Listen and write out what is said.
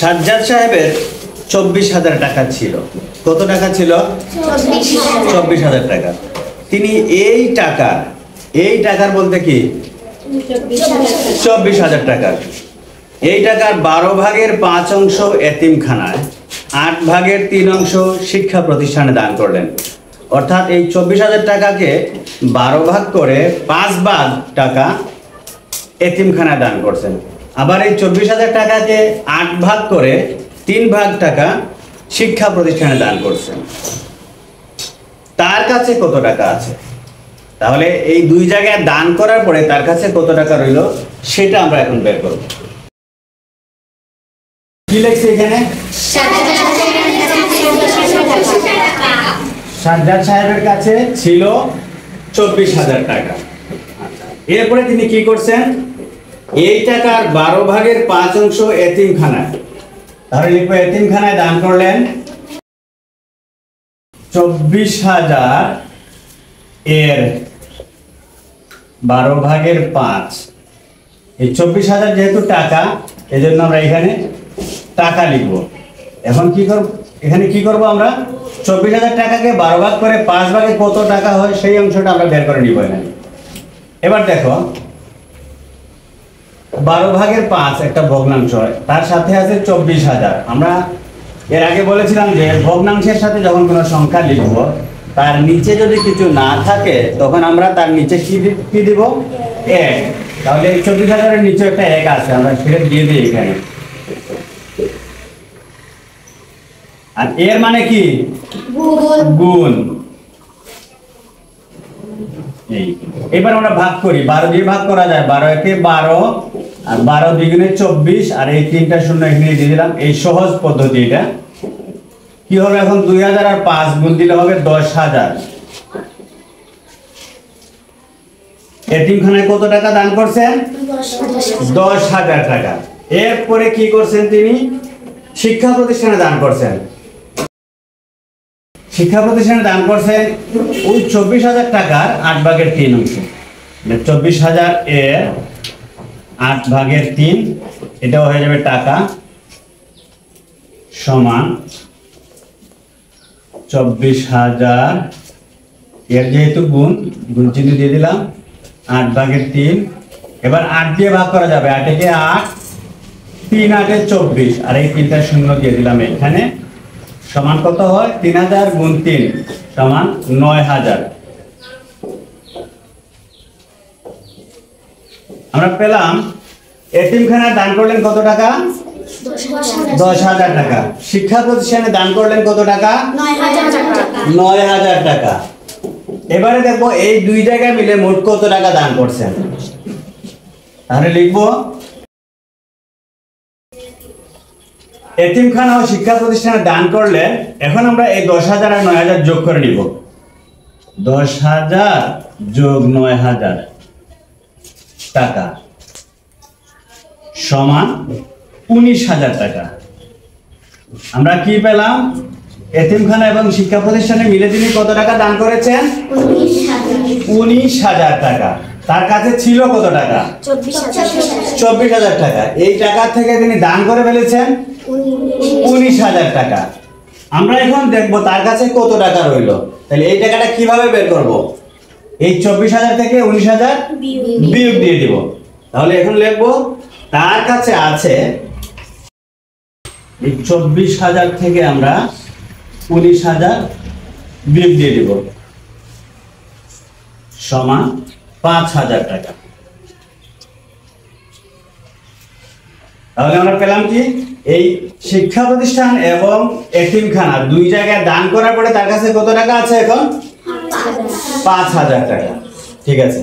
সাজ্জাদ সাহেবের 24,000 টাকা ছিল। কত টাকা ছিল? 24,000 টাকা। তিনি এই টাকার বলতে কি 24,000 টাকা, এই টাকার 12 ভাগের 5 অংশ এতিমখানায়, 8 ভাগের 3 অংশ শিক্ষা প্রতিষ্ঠানে দান করলেন। অর্থাৎ এই 24,000 টাকাকে 12 ভাগ করে 5 ভাগ টাকা এতিমখানায় দান করছেন। আবার এই 24,000 টাকাকে 8 ভাগ করে 3 ভাগ টাকা শিক্ষা প্রতিষ্ঠানে দান করছেন। তার কাছে কত টাকা আছে? তাহলে এই দুই জায়গায় দান করার পরে তার কাছে কত টাকা রইল সেটা আমরা এখন বের করব। কি লিখছি এখানে? সাজ্জাদ সাহেবের কাছে ছিল 24,000 টাকা। এরপরে তিনি কি করছেন? এই টাকার 12 ভাগের 5 অংশ এতিমখানায়, তাহলে লিখবো এতিমখানায় দান করলেন 24,000 এর 12 ভাগের 5। এই 24,000 যেহেতু টাকা, এজন্য আমরা এখানে টাকা লিখবো। এখন কি করব? এখানে কি করব আমরা? 24,000 টাকাকে 12 ভাগ করে 5 ভাগে কত টাকা হয় সেই অংশটা আমরা বের করে নিব এখানে। এবার দেখো 12 ভাগের 5 একটা ভগ্নাংশ হয়, তার সাথে আছে 24,000। আমরা এর আগে বলেছিলাম যে ভগ্নাংশের সাথে যখন কোনো সংখ্যা লিখব তার নিচে যদি কিছু না থাকে তখন আমরা তার নিচে কি দিব? 1। তাহলে এই 24,000 এর নিচে একটা 1 আছে, আমরা সেটা দিয়ে দিই এখানে। আর এর মানে কি? গুণ। এবার আমরা ভাগ করি, 12 দিয়ে ভাগ করা যায়। 12 একে 12 আর 12 দ্বিগুণে 24 আর এই 3টা শূন্য এখানে দিয়ে দিলাম। এই সহজ পদ্ধতি এটা কি হবে? এখন 2000 আর 5 গুণ দিলে হবে 10,000। এতিমখানায় কত টাকা দান করছেন? 10,000 টাকা। এরপরে কি করছেন তিনি? শিক্ষা প্রতিষ্ঠানে দান করছেন। শিক্ষা প্রতিষ্ঠানে দান করছেন ওই 24,000 টাকার 8 ভাগের 3 অংশ। 24,000 এর 8 ভাগের 3, এটাও হয়ে যাবে টাকা, সমান 24,000 এর যেহেতু গুণ চিহ্ন দিয়ে দিলাম, 8 ভাগের 3। এবার 8 দিয়ে ভাগ করা যাবে, 8 একে 8, 3 8 24 আর এই 3টা শূন্য দিয়ে দিলাম এখানে। সমান কত হয়? 3000 গুণ 3 সমান 9,000। আমরা পেলাম এতিমখানায় দান করলেন কত টাকা? 10,000 টাকা। শিক্ষা প্রতিষ্ঠানে দান করলেন কত টাকা? 9,000 টাকা। এবারে দেখবো এই দুই জায়গায় মিলে মোট কত টাকা দান করছেন। তাহলে লিখবো এতিমখানা ও শিক্ষা প্রতিষ্ঠানে দান করলে, এখন আমরা এই 10,000 আর 9,000 যোগ করে নিব। 10,000 যোগ 9,000 টাকা সমান 19,000 টাকা। আমরা কি পেলাম? এতিমখানা এবং শিক্ষা প্রতিষ্ঠানে মিলে তিনি কত টাকা দান করেছেন? 19,000 টাকা। তার কাছে ছিল কত টাকা? 24,000 টাকা। এই টাকা থেকে তিনি দান করে ফেলেছেন 19,000 টাকা। আমরা এখন দেখব তার কাছে কত টাকা রইল। তাহলে এই টাকাটা কিভাবে বের করব? এই 24,000 থেকে 19,000 বিয়োগ দিয়ে দিব। তাহলে এখন লিখব তার কাছে আছে, এই 24,000 থেকে আমরা 19,000 বিয়োগ দিয়ে দিব, সমান 5,000 টাকা। তাহলে আমরা পেলাম কি? এই শিক্ষা প্রতিষ্ঠান এবং এতিমখানা দুই জায়গায় দান করার পরে তার কাছে কত টাকা আছে? এখন 5,000 টাকা। ঠিক আছে।